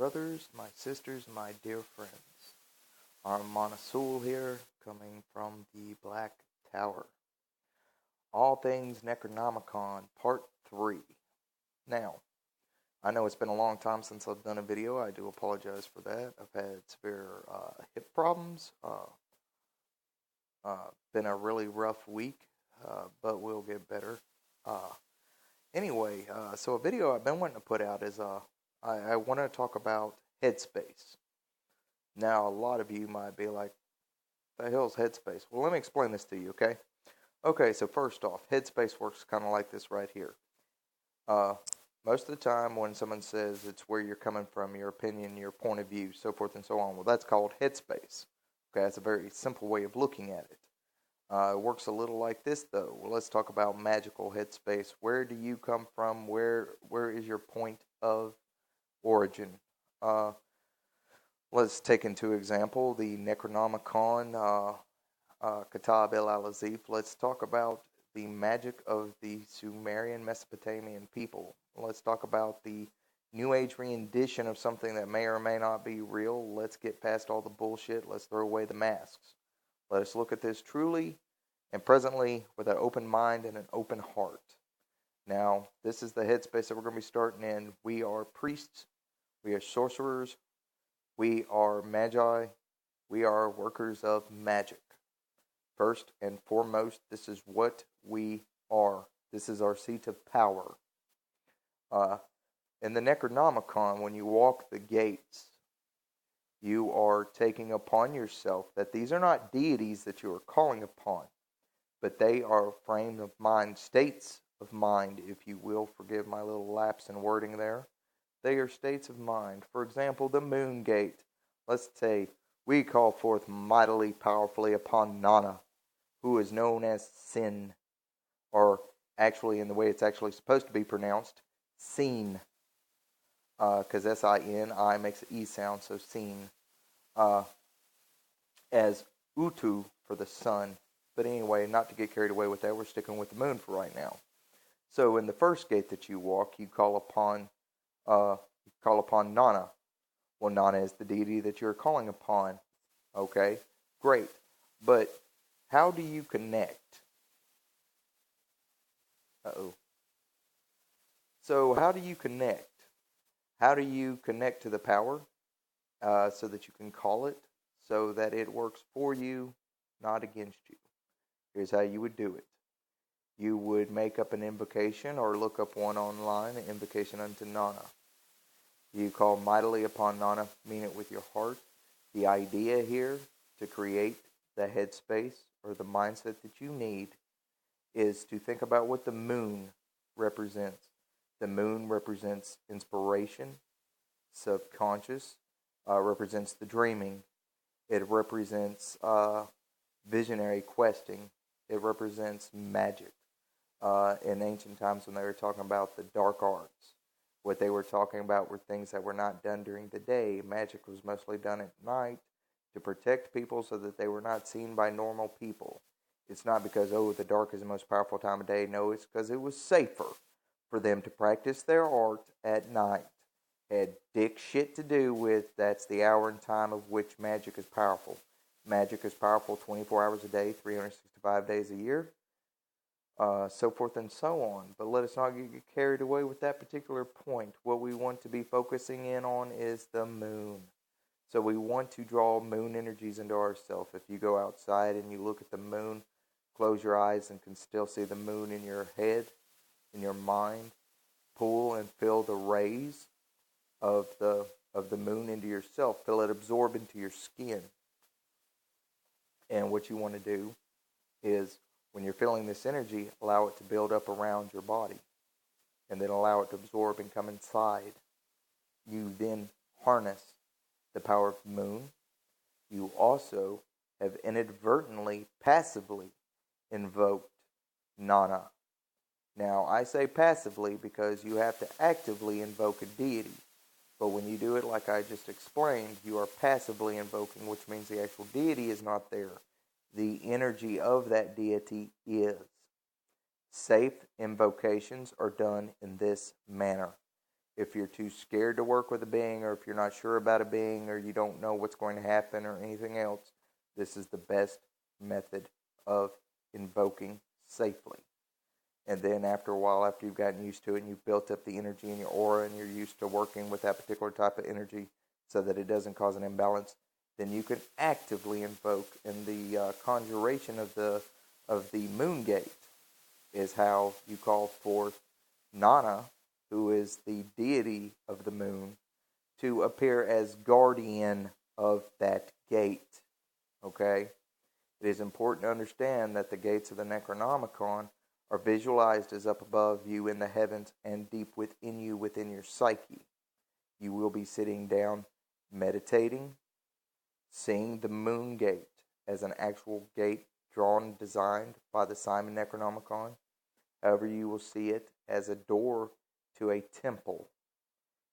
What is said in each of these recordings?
brothers, my sisters, my dear friends. I'm Monasul here, coming from the Black Tower. All Things Necronomicon, Part 3. Now, I know it's been a long time since I've done a video. I do apologize for that. I've had severe hip problems. Been a really rough week, but we'll get better. Anyway, so a video I've been wanting to put out is I want to talk about headspace. Now, a lot of you might be like, the hell's headspace? Well, let me explain this to you, okay? Okay, so first off, headspace works kind of like this right here. Most of the time when someone says it's where you're coming from, your opinion, your point of view, so forth and so on, well, that's called headspace. Okay, that's a very simple way of looking at it. It works a little like this, though. Well, let's talk about magical headspace. Where do you come from? Where is your point of origin? Let's take into example the necronomicon, Kitab el-Alazif. Let's talk about the magic of the Sumerian Mesopotamian people. Let's talk about the New Age rendition of something that may or may not be real. Let's get past all the bullshit. Let's throw away the masks. Let us look at this truly and presently with an open mind and an open heart. Now, this is the headspace that we're going to be starting in. We are priests. We are sorcerers. We are magi. We are workers of magic. First and foremost, this is what we are. This is our seat of power. In the Necronomicon, when you walk the gates, you are taking upon yourself that these are not deities that you are calling upon, but they are frames of mind, states of mind, if you will. Forgive my little lapse in wording there. They are states of mind. For example, the moon gate. Let's say we call forth mightily powerfully upon Nana, who is known as Sin, or actually in the way it's actually supposed to be pronounced, Seen. Because S-I-N-I makes an E sound, so seen. As Utu for the sun. But anyway, not to get carried away with that, we're sticking with the moon for right now. So in the first gate that you walk, you call upon Nana. Well, Nana is the deity that you're calling upon. Okay, great. But how do you connect? So how do you connect? How do you connect to the power so that you can call it, so that it works for you, not against you? Here's how you would do it. You would make up an invocation or look up one online, an invocation unto Nana. You call mightily upon Nana, mean it with your heart. The idea here to create the headspace or the mindset that you need is to think about what the moon represents. The moon represents inspiration, subconscious, represents the dreaming. It represents visionary questing. It represents magic. In ancient times when they were talking about the dark arts, what they were talking about were things that were not done during the day. Magic was mostly done at night to protect people so that they were not seen by normal people. It's not because, the dark is the most powerful time of day. No, it's because it was safer for them to practice their art at night. Had dick shit to do with that's the hour and time of which magic is powerful. Magic is powerful 24 hours a day, 365 days a year, so forth and so on. But let us not get carried away with that particular point. What we want to be focusing in on is the moon. So we want to draw moon energies into ourselves. If you go outside and you look at the moon, close your eyes and can still see the moon in your head, in your mind. Pull and feel the rays of the moon into yourself. Feel it absorb into your skin. And what you want to do is, when you're feeling this energy, allow it to build up around your body. And then allow it to absorb and come inside. You then harness the power of the moon. You also have inadvertently, passively invoked Nana. Now, I say passively because you have to actively invoke a deity. But when you do it like I just explained, you are passively invoking, which means the actual deity is not there. The energy of that deity is. Safe invocations are done in this manner. if you're too scared to work with a being, or if you're not sure about a being, or you don't know what's going to happen or anything else, this is the best method of invoking safely. And then after a while, after you've gotten used to it and you've built up the energy in your aura and you're used to working with that particular type of energy so that it doesn't cause an imbalance, then you can actively invoke. And the conjuration of the moon gate is how you call forth Nana, who is the deity of the moon, to appear as guardian of that gate. Okay? It is important to understand that the gates of the necronomicon are visualized as up above you in the heavens and deep within you, within your psyche. You will be sitting down, meditating, seeing the moon gate as an actual gate drawn, designed by the Simon Necronomicon. However, you will see it as a door to a temple.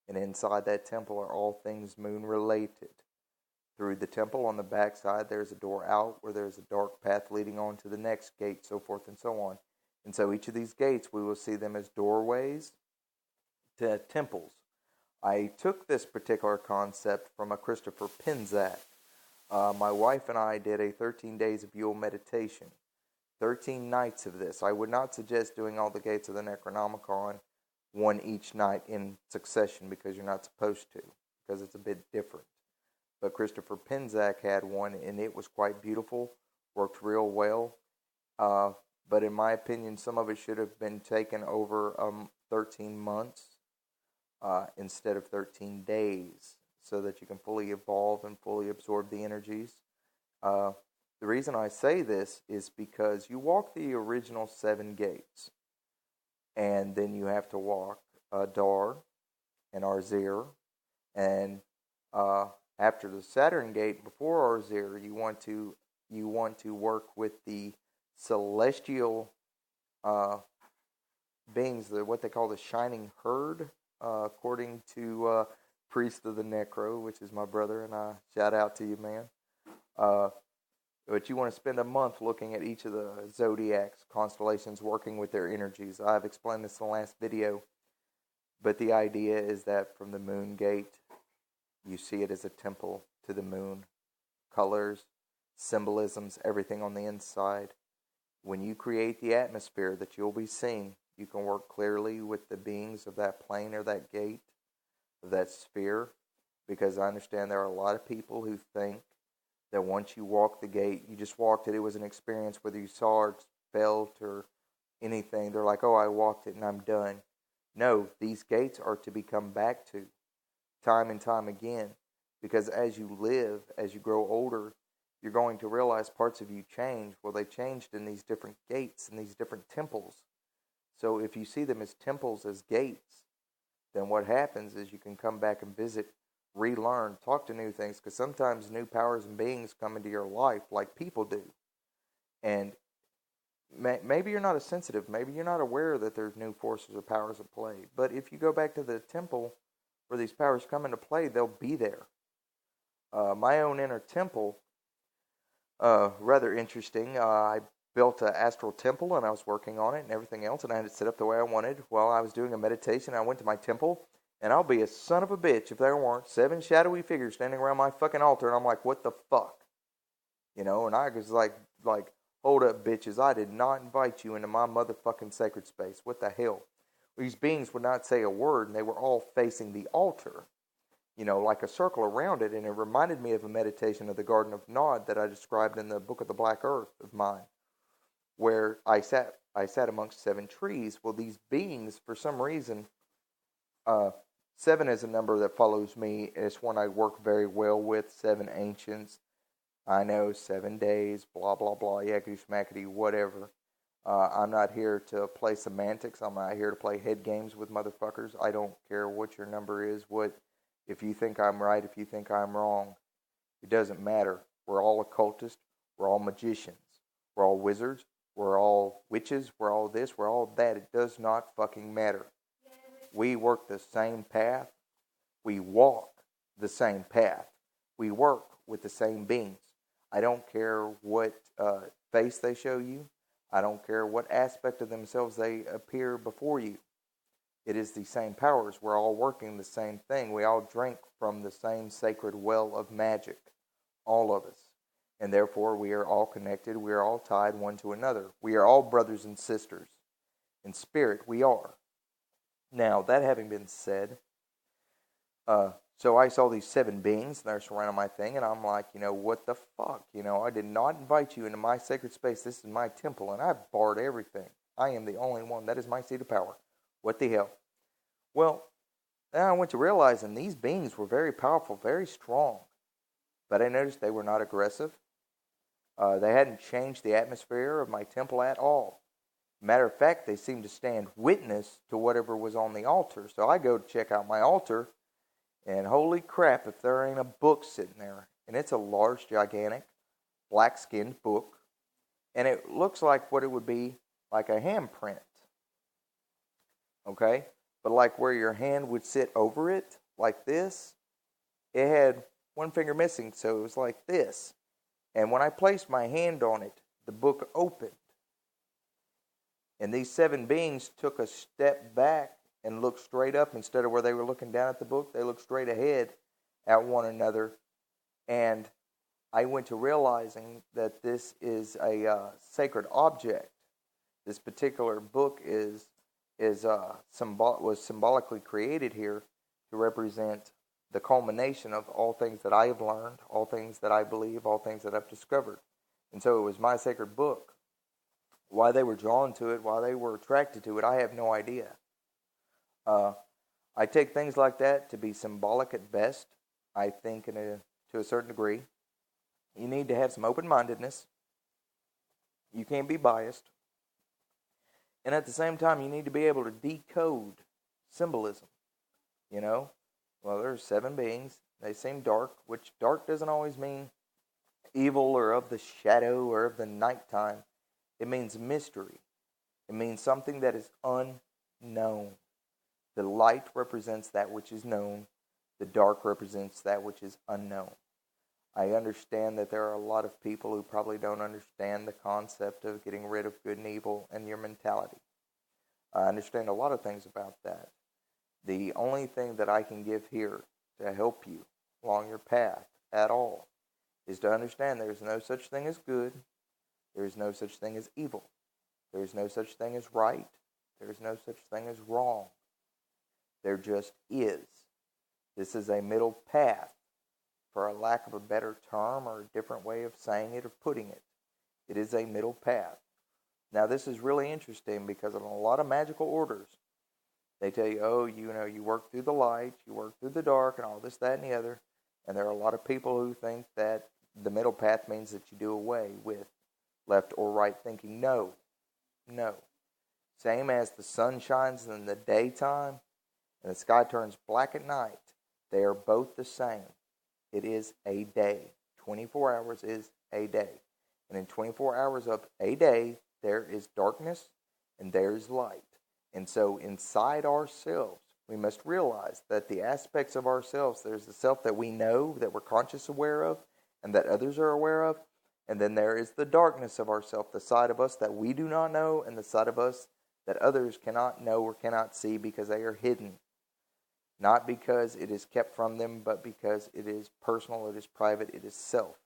And inside that temple are all things moon related. Through the temple on the back side, there's a door out where there's a dark path leading on to the next gate, so forth and so on. And so each of these gates, we will see them as doorways to temples. I took this particular concept from a Christopher Pinzak. My wife and I did a 13 days of Yule meditation. 13 nights of this. I would not suggest doing all the gates of the Necronomicon one each night in succession because you're not supposed to, because it's a bit different. But Christopher Pinzak had one, and it was quite beautiful, worked real well. But in my opinion, some of it should have been taken over 13 months instead of 13 days so that you can fully evolve and fully absorb the energies. The reason I say this is because you walk the original 7 gates, and then you have to walk Dar and Arzir, and after the Saturn gate before Arzir, you want to work with the celestial beings, what they call the Shining Herd, according to Priest of the Necro, which is my brother, and I shout out to you, man. But you want to spend a month looking at each of the zodiacs, constellations, working with their energies. I've explained this in the last video, but the idea is that from the moon gate, you see it as a temple to the moon. Colors, symbolisms, everything on the inside. When you create the atmosphere that you'll be seeing, you can work clearly with the beings of that plane or that gate, of that sphere, because I understand there are a lot of people who think that once you walk the gate, you just walked it, it was an experience, whether you saw or felt or anything. They're like, oh, I walked it and I'm done. No, these gates are to be come back to time and time again, because as you live, as you grow older, you're going to realize parts of you change. Well, they changed in these different gates and these different temples. So if you see them as temples, as gates, then what happens is you can come back and visit, relearn, talk to new things, because sometimes new powers and beings come into your life like people do. And maybe you're not as sensitive. Maybe you're not aware that there's new forces or powers at play. But if you go back to the temple where these powers come into play, they'll be there. My own inner temple, rather interesting. I built an astral temple and I was working on it and everything else, and I had it set up the way I wanted. While I was doing a meditation, I went to my temple, and I'll be a son of a bitch if there weren't 7 shadowy figures standing around my fucking altar, and I'm like, what the fuck? You know, and I was like, hold up, bitches, I did not invite you into my motherfucking sacred space. What the hell? These beings would not say a word, and they were all facing the altar, you know, like a circle around it, and it reminded me of a meditation of the Garden of Nod that I described in the Book of the Black Earth of mine, where I sat amongst 7 trees. Well, these beings, for some reason, 7 is a number that follows me. It's one I work very well with. 7 ancients. I know 7 days, blah, blah, blah, yakety schmackety, whatever. I'm not here to play semantics. I'm not here to play head games with motherfuckers. I don't care what your number is, if you think I'm right, if you think I'm wrong. It doesn't matter. We're all occultists. We're all magicians. We're all wizards. We're all witches. We're all this. We're all that. It does not fucking matter. We work the same path. We walk the same path. We work with the same beings. I don't care what face they show you. I don't care what aspect of themselves they appear before you. It is the same powers. We're all working the same thing. We all drink from the same sacred well of magic, all of us. And therefore, we are all connected. We are all tied one to another. We are all brothers and sisters. In spirit, we are. Now, that having been said, so I saw these 7 beings, and they're surrounding my thing, and I'm like, what the fuck? I did not invite you into my sacred space. This is my temple, and I've barred everything. I am the only one. That is my seat of power. What the hell? Well, then I went to realizing these beings were very powerful, very strong. But I noticed they were not aggressive. They hadn't changed the atmosphere of my temple at all. Matter of fact, they seemed to stand witness to whatever was on the altar. So I go to check out my altar, and holy crap, if there ain't a book sitting there. And it's a large, gigantic, black-skinned book. And it looks like what it would be like a handprint. Okay? But like where your hand would sit over it, like this, it had one finger missing, so it was like this. And when I placed my hand on it, the book opened. And these 7 beings took a step back and looked straight up. Instead of where they were looking down at the book, they looked straight ahead at one another. And I went to realizing that this is a sacred object. This particular book was symbolically created here to represent the culmination of all things that I have learned, all things that I believe, all things that I've discovered. And so it was my sacred book. Why they were drawn to it, why they were attracted to it, I have no idea. I take things like that to be symbolic at best. I think to a certain degree. You need to have some open-mindedness. You can't be biased. And at the same time, you need to be able to decode symbolism. Well, there's 7 beings. They seem dark, which dark doesn't always mean evil or of the shadow or of the nighttime. It means mystery. It means something that is unknown. The light represents that which is known. The dark represents that which is unknown. I understand that there are a lot of people who probably don't understand the concept of getting rid of good and evil and your mentality. I understand a lot of things about that. The only thing that I can give here to help you along your path at all is to understand there is no such thing as good. There is no such thing as evil. There is no such thing as right. There is no such thing as wrong. There just is. This is a middle path, for a lack of a better term or a different way of saying it or putting it. It is a middle path. Now, this is really interesting because in a lot of magical orders, they tell you, you work through the light, you work through the dark, and all this, that, and the other. And there are a lot of people who think that the middle path means that you do away with left or right thinking. No. Same as the sun shines in the daytime and the sky turns black at night. They are both the same. It is a day. 24 hours is a day. And in 24 hours of a day, there is darkness and there is light. And so inside ourselves, we must realize that the aspects of ourselves, there's the self that we know, that we're conscious aware of, and that others are aware of. And then there is the darkness of ourself, the side of us that we do not know, and the side of us that others cannot know or cannot see because they are hidden. Not because it is kept from them, but because it is personal, it is private, it is self.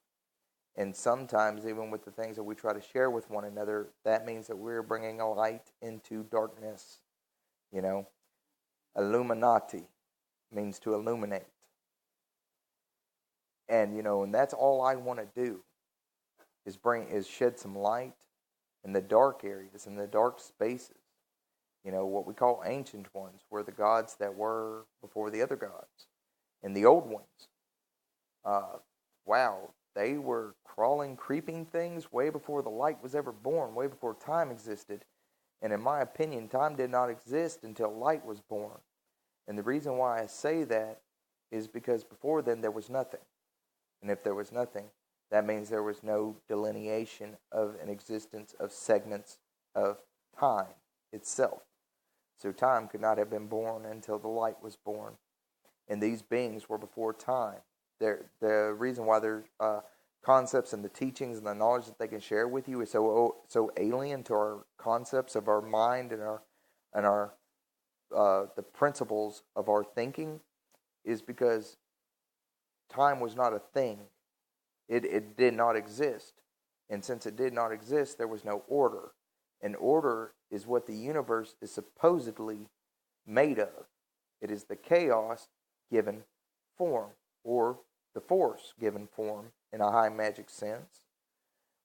And sometimes, even with the things that we try to share with one another, that means that we're bringing a light into darkness. Illuminati means to illuminate. And, and that's all I want to do is shed some light in the dark areas, in the dark spaces. What we call ancient ones were the gods that were before the other gods. And the old ones, they were crawling, creeping things way before the light was ever born, way before time existed. And in my opinion, time did not exist until light was born. And the reason why I say that is because before then there was nothing. And if there was nothing, that means there was no delineation of an existence of segments of time itself. So time could not have been born until the light was born. And these beings were before time. The reason why their concepts and the teachings and the knowledge that they can share with you is so alien to our concepts of our mind and our the principles of our thinking is because time was not a thing. It did not exist. And since it did not exist, there was no order. And order is what the universe is supposedly made of. It is the chaos given form, or the force given form in a high magic sense.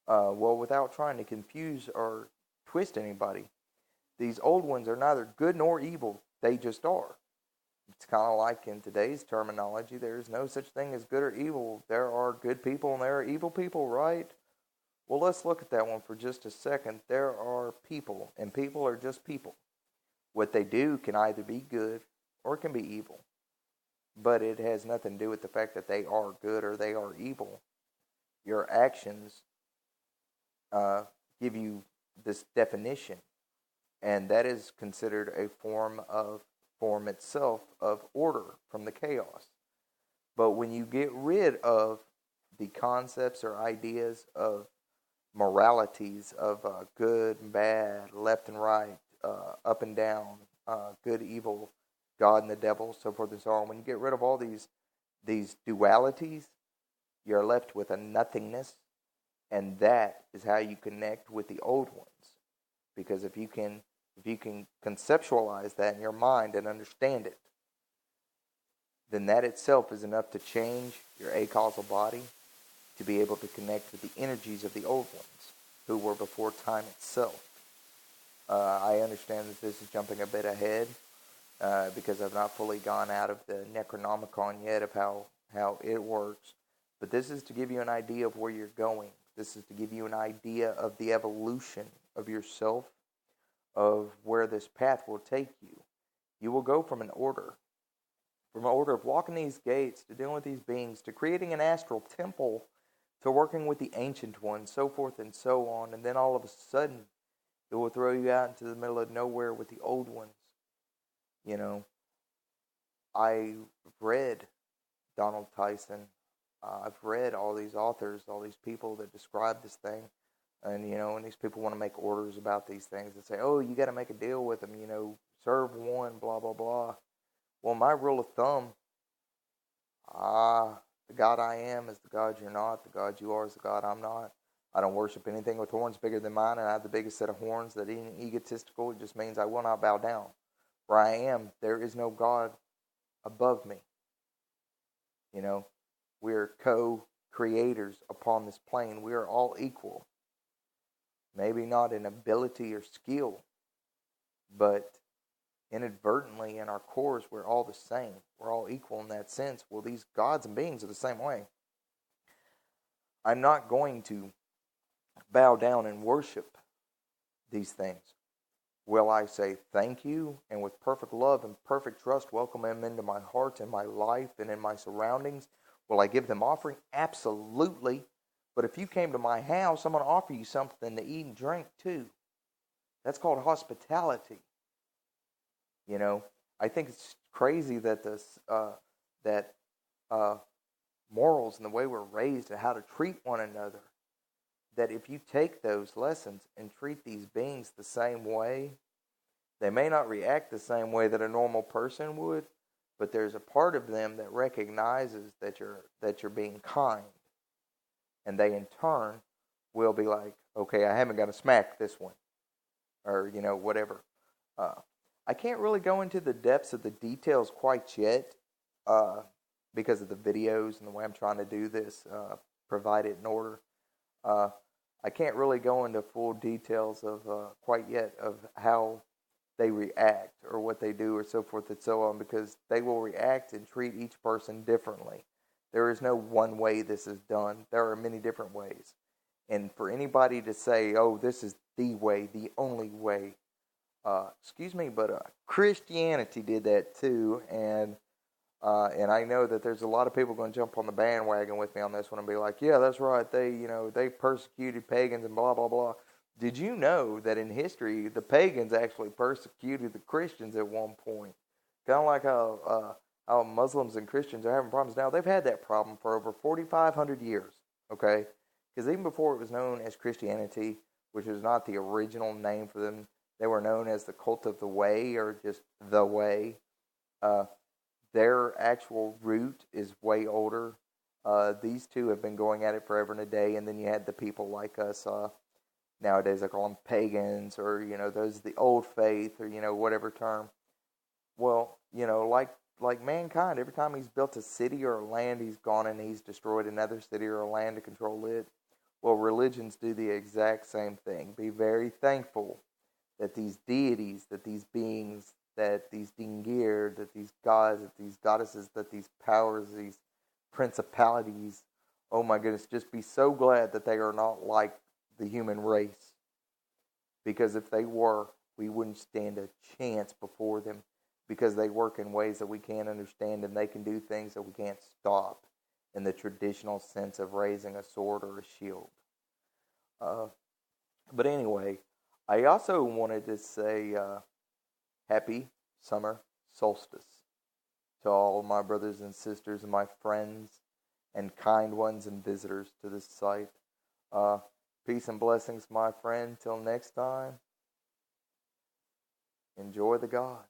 Well, without trying to confuse or twist anybody, these old ones are neither good nor evil. They just are. It's kind of like in today's terminology, there's no such thing as good or evil. There are good people and there are evil people, right? Well, let's look at that one for just a second. There are people, and people are just people. What they do can either be good or it can be evil. But it has nothing to do with the fact that they are good or they are evil. Your actions give you this definition, and that is considered a form itself of order from the chaos. But when you get rid of the concepts or ideas of moralities of good and bad, left and right, up and down, good, evil, God and the devil, so forth and so on. When you get rid of all these dualities, you're left with a nothingness, and that is how you connect with the old ones. Because if you can conceptualize that in your mind and understand it, then that itself is enough to change your acausal body to be able to connect with the energies of the old ones who were before time itself. I understand that this is jumping a bit ahead because I've not fully gone out of the necronomicon yet of how it works. But this is to give you an idea of where you're going. This is to give you an idea of the evolution of yourself, of where this path will take you. You will go from an order of walking these gates, to dealing with these beings, to creating an astral temple, to working with the ancient ones, so forth and so on. And then all of a sudden, it will throw you out into the middle of nowhere with the old ones. You know, I read Donald Tyson. I've read all these authors, all these people that describe this thing. And, and these people want to make orders about these things and say, oh, you got to make a deal with them, serve one, blah, blah, blah. Well, my rule of thumb, the God I am is the God you're not. The God you are is the God I'm not. I don't worship anything with horns bigger than mine, and I have the biggest set of horns. That ain't egotistical. It just means I will not bow down. Where I am, there is no God above me. We're co-creators upon this plane. We are all equal. Maybe not in ability or skill, but inadvertently in our cores, we're all the same. We're all equal in that sense. Well, these gods and beings are the same way. I'm not going to bow down and worship these things. Will I say thank you and with perfect love and perfect trust welcome them into my heart and my life and in my surroundings? Will I give them offering? Absolutely. But if you came to my house, I'm going to offer you something to eat and drink too. That's called hospitality. I think it's crazy that morals and the way we're raised and how to treat one another, that if you take those lessons and treat these beings the same way, they may not react the same way that a normal person would, but there's a part of them that recognizes that you're being kind. And they, in turn, will be like, okay, I haven't got to smack this one. Or, whatever. I can't really go into the depths of the details quite yet because of the videos and the way I'm trying to do this, provide it in order. I can't really go into full details of quite yet of how they react or what they do or so forth and so on, because they will react and treat each person differently. There is no one way this is done. There are many different ways. And for anybody to say, oh, this is the way, the only way, but Christianity did that too. And I know that there's a lot of people going to jump on the bandwagon with me on this one and be like, yeah, that's right. They persecuted pagans and blah, blah, blah. Did you know that in history, the pagans actually persecuted the Christians at one point? Kind of like how Muslims and Christians are having problems now. They've had that problem for over 4,500 years, okay? Because even before it was known as Christianity, which was not the original name for them, They were known as the Cult of the Way, or just the Way. Uh, their actual root is way older. These two have been going at it forever and a day, and then you had the people like us. Nowadays, I call them pagans, or those the old faith, or whatever term. Well, like mankind, every time he's built a city or a land, he's gone and he's destroyed another city or a land to control it. Well, religions do the exact same thing. Be very thankful that these deities, that these beings, that these dingir, that these gods, that these goddesses, that these powers, these principalities, oh my goodness, just be so glad that they are not like the human race. Because if they were, we wouldn't stand a chance before them, because they work in ways that we can't understand, and they can do things that we can't stop in the traditional sense of raising a sword or a shield. But anyway, I also wanted to say happy summer solstice to all my brothers and sisters and my friends and kind ones and visitors to this site. Peace and blessings, my friend. Till next time, enjoy the God.